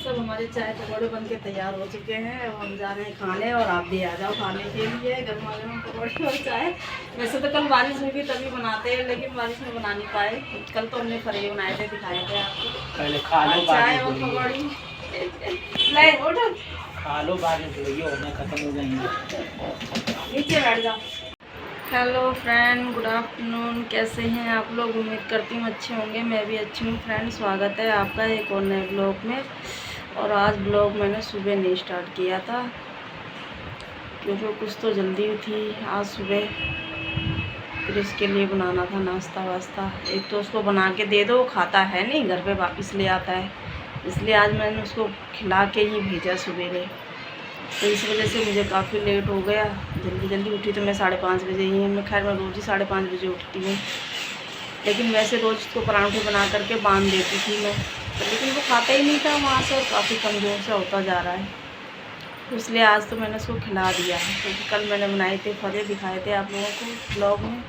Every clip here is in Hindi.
सब हमारे चाय पकौड़े बन के तैयार हो चुके हैं। अब हम जा रहे हैं खाने और आप भी आ जाओ खाने के लिए गर्मा गर्म पकौड़े और चाय। वैसे तो कल बारिश हुई थी तभी बनाते हैं, लेकिन बारिश में बना नहीं पाए। कल तो हमने फरे बनाए थे, दिखाए थे आपको। पहले खा लो, चाय और पकौड़ी ले उठो, खा लो, बारिश हुई होना खत्म हो जाएंगे। नीचे बैठ जाओ। Hello friend, good afternoon. कैसे हैं आप लोग? उम्मीद करती हूँ अच्छे होंगे। मैं भी अच्छी हूँ फ्रेंड। स्वागत है आपका एक और नए ब्लॉग में। और आज ब्लॉग मैंने सुबह नहीं स्टार्ट किया था क्योंकि कुछ तो जल्दी थी आज सुबह। फिर इसके लिए बनाना था नाश्ता वास्ता। एक तो उसको बना के दे दो, वो खाता है नहीं, घर पे वापस ले आता है। इसलिए आज मैंने उसको खिला के ही भेजा सवेरे। तो इस वजह से मुझे काफ़ी लेट हो गया। जल्दी जल्दी उठी तो मैं 5:30 बजे ही। मैं खैर मैं रोज़ ही 5:30 बजे उठती हूँ, लेकिन वैसे रोज़ उसको पराठे बना करके बांध देती थी मैं। तो लेकिन वो खाता ही नहीं था वहाँ से और काफ़ी कमज़ोर सा होता जा रहा है। तो इसलिए आज तो मैंने उसको खिला दिया है। क्योंकि कल मैंने बनाए थे फरे, दिखाए थे आप लोगों को ब्लॉग में।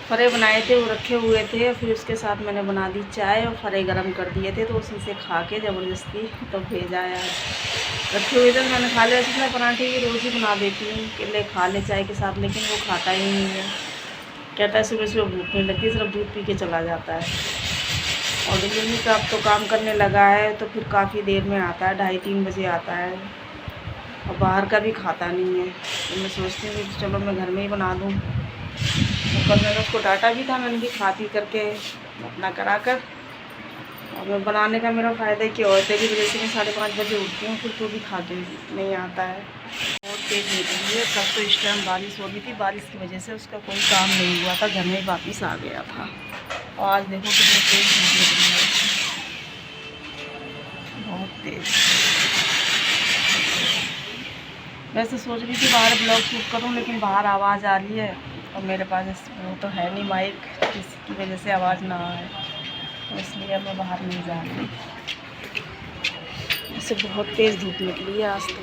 फरे बनाए थे, वो रखे हुए थे। फिर उसके साथ मैंने बना दी चाय और फरे गरम कर दिए थे, तो उसी से खा के ज़बरदस्ती तो भेजा है। आज रखे हुए थे तो मैंने खा लिया। ऐसे मैं पराठे की रोज़ ही बना देती हूँ कि ले खा ले चाय के साथ, लेकिन वो खाता ही नहीं है। कहता है सुबह सुबह भूख नहीं लगती, सिर्फ दूध पी के चला जाता है। और डिलीवरी का अब तो काम करने लगा है, तो फिर काफ़ी देर में आता है, 2:30-3 बजे आता है। और बाहर का भी खाता नहीं है। तो मैं सोचती हूँ कि चलो मैं घर में ही बना दूँ। तो कल मैंने उसको डांटा भी था, मैंने भी खा पी करके अपना करा कर। और मैं बनाने का मेरा फ़ायदा कि औरतें की वजह से मैं 5:30 बजे उठती हूँ, फिर तो भी खा के नहीं आता है। बहुत तेज़ निकली है। कल तो इस टाइम बारिश हो रही थी, बारिश की वजह से उसका कोई काम नहीं हुआ था, घर में वापस आ गया था। और आज देखो कितनी तेज़ धूप निकली है, बहुत तेज़। वैसे सोच रही थी बाहर ब्लॉग शूट करूं, लेकिन बाहर आवाज़ आ रही है और मेरे पास वो तो है नहीं माइक, जिसकी वजह से आवाज़ ना आए। तो इसलिए मैं बाहर नहीं जा रही। इससे बहुत तेज़ धूप निकली है आज तो।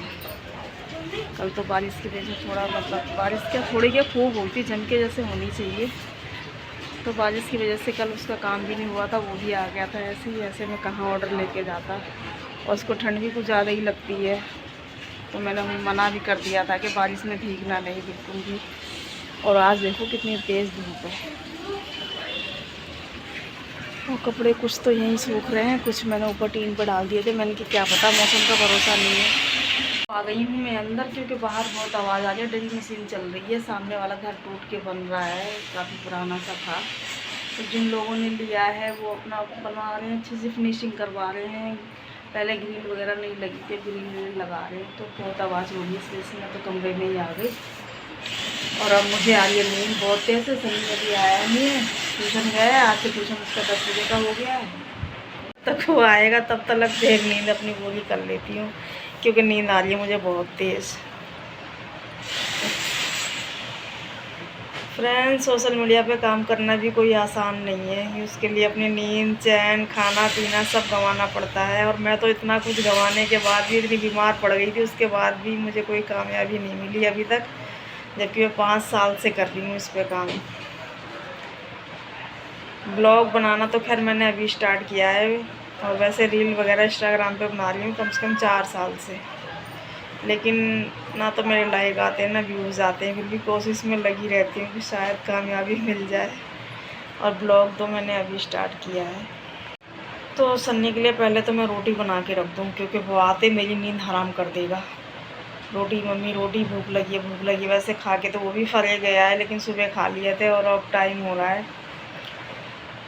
कल तो बारिश की वजह से थोड़ा मतलब बारिश क्या थोड़ी क्या खूब होती जम के जैसे होनी चाहिए। तो बारिश की वजह से कल उसका काम भी नहीं हुआ था, वो भी आ गया था ऐसे ही। ऐसे में कहाँ ऑर्डर लेके जाता, और उसको ठंड भी कुछ ज़्यादा ही लगती है। तो मैंने मना भी कर दिया था कि बारिश में भीगना नहीं बिल्कुल भी। और आज देखो कितनी तेज़ धूप है। और कपड़े कुछ तो यहीं सूख रहे हैं, कुछ मैंने ऊपर टीन पर डाल दिए थे। मैंने कि क्या पता, मौसम का भरोसा नहीं है। आ गई हूँ मैं अंदर क्योंकि बाहर बहुत आवाज़ आ रही है। ड्रिल मशीन चल रही है, सामने वाला घर टूट के बन रहा है, काफ़ी पुराना सा था। तो जिन लोगों ने लिया है वो अपना बनवा रहे हैं, अच्छे से फिनिशिंग करवा रहे हैं। पहले ग्रिल वगैरह नहीं लगी थी, ग्रिल लगा रहे हैं। तो बहुत आवाज़ हो रही है, इसलिए मैं तो कमरे में ही आ गई। और अब मुझे आ रही है नींद बहुत तेज़ से। सनी अभी आया नहीं है, ट्यूशन गया है। आज से ट्यूशन उसका 10 बजे का हो गया है। तब वो आएगा तब तक देर नींद अपनी पूरी कर लेती हूँ, क्योंकि नींद आ रही है मुझे बहुत तेज़। फ्रेंड्स, सोशल मीडिया पे काम करना भी कोई आसान नहीं है। उसके लिए अपनी नींद, चैन, खाना पीना सब गंवाना पड़ता है। और मैं तो इतना कुछ गंवाने के बाद भी इतनी बीमार पड़ गई थी, उसके बाद भी मुझे कोई कामयाबी नहीं मिली अभी तक, जबकि मैं 5 साल से कर रही हूँ इस पे काम। ब्लॉग बनाना तो खैर मैंने अभी स्टार्ट किया है, और वैसे रील वगैरह इंस्टाग्राम पे बना रही हूँ कम से कम 4 साल से। लेकिन ना तो मेरे लाइक आते हैं ना व्यूज़ आते हैं, फिर भी कोशिश में लगी रहती हूँ कि शायद कामयाबी मिल जाए। और ब्लॉग तो मैंने अभी स्टार्ट किया है। तो सन्नी के लिए पहले तो मैं रोटी बना के रख दूँ, क्योंकि वो आते मेरी नींद हराम कर देगा। रोटी मम्मी रोटी, भूख लगी है भूख लगी है। वैसे खा के तो वो भी फरे गया है, लेकिन सुबह खा लिए थे। और अब टाइम हो रहा है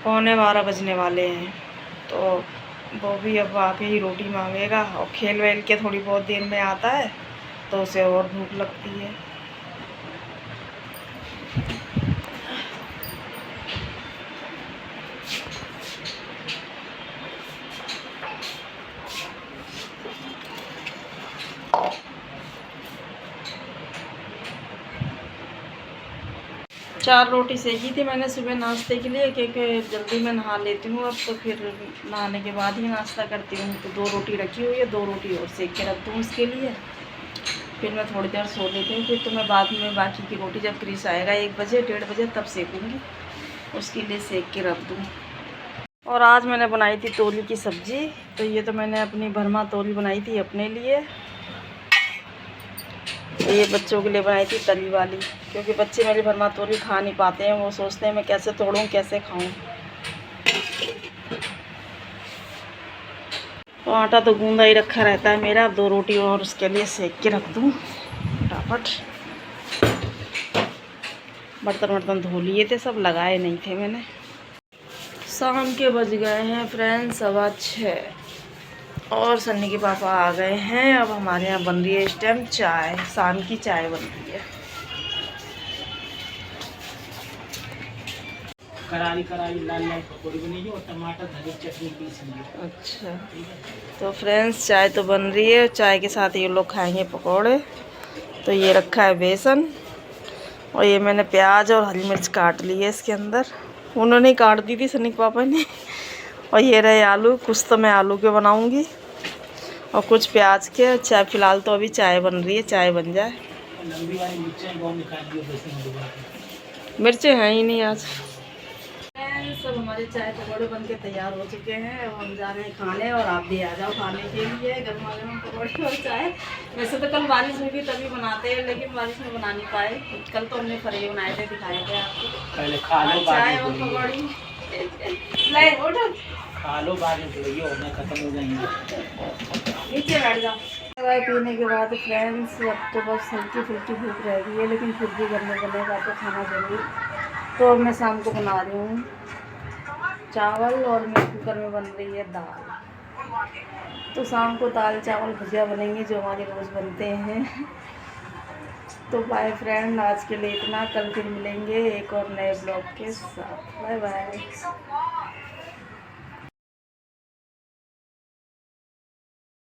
11:15 बजने वाले हैं। तो वो भी अब आके ही रोटी मांगेगा। और खेल वेल के थोड़ी बहुत देर में आता है तो उसे और भूख लगती है। 4 रोटी सेकी थी मैंने सुबह नाश्ते के लिए, क्योंकि जल्दी मैं नहा लेती हूँ अब। तो फिर नहाने के बाद ही नाश्ता करती हूँ। तो 2 रोटी रखी हुई है, 2 रोटी और सेक के रख दूँ उसके लिए। फिर मैं थोड़ी देर सो लेती हूँ। फिर तो मैं बाद में बाकी की रोटी जब क्रिस आएगा 1 बजे 1:30 बजे तब सेकूँगी, उसके लिए सेक के रख दूँ। और आज मैंने बनाई थी तोली की सब्ज़ी। तो ये तो मैंने अपनी भरमा तोली बनाई थी अपने लिए। ये बच्चों के लिए बनाई थी तली वाली, क्योंकि बच्चे मेरी भरमा तोली खा नहीं पाते हैं। वो सोचते हैं मैं कैसे तोड़ूं कैसे खाऊं। तो आटा तो गूंदा ही रखा रहता है मेरा। अब 2 रोटी और उसके लिए सेक के रख दूं फटाफट। बर्तन धो लिए थे, सब लगाए नहीं थे मैंने। शाम के बज गए हैं फ्रेंड्स 6:15 और सन्नी के पापा आ गए हैं। अब हमारे यहाँ बन रही है इस टाइम चाय। शाम की चाय बन रही है। करारी करारी लाल लाल पकौड़ी बनेगी और टमाटर धनी चटनी पीस ली। अच्छा, तो फ्रेंड्स चाय तो बन रही है। चाय के साथ ये लोग खाएंगे पकौड़े। तो ये रखा है बेसन, और ये मैंने प्याज और हरी मिर्च काट ली है इसके अंदर। उन्होंने ही काट दी थी सन्नी के पापा ने। और ये रहे आलू। कुछ तो मैं आलू के बनाऊंगी और कुछ प्याज के। चाय फ़िलहाल तो अभी चाय बन रही है, चाय बन जाए। लंबी वाली मिर्चें बहुत निकाल दी मिर्चें हैं ही नहीं आज। सब हमारे चाय पकौड़े बन के तैयार हो चुके हैं। अब हम जा रहे हैं खाने, और आप भी आ जाओ खाने के लिए गर्मा गर्म पकौड़े और चाय। वैसे तो कल बारिश हुई थी तभी बनाते हैं, लेकिन बारिश में बना नहीं पाए। कल तो हमने फरे बनाए थे, दिखाए थे आपको। पहले खा लो, चाय और पकौड़ी ले उठो, खा लो, बाद में पिलाइए और मैं खत्म हो जाएंगे। नीचे बैठ जाओ। चाय पीने के बाद फ्रेंड्स अब तो बस हल्की फुल्की भूख रह गई है, लेकिन फिर भी घर में बनेगा तो खाना जरूर। तो अब मैं शाम को बना रही हूँ चावल, और मेरे कुकर में बन रही है दाल। तो शाम को दाल चावल भुजिया बनेंगी, जो हमारे रोज़ बनते हैं। तो बाय फ्रेंड, आज के लिए इतना। कल फिर मिलेंगे एक और नए ब्लॉग के साथ। Bye bye.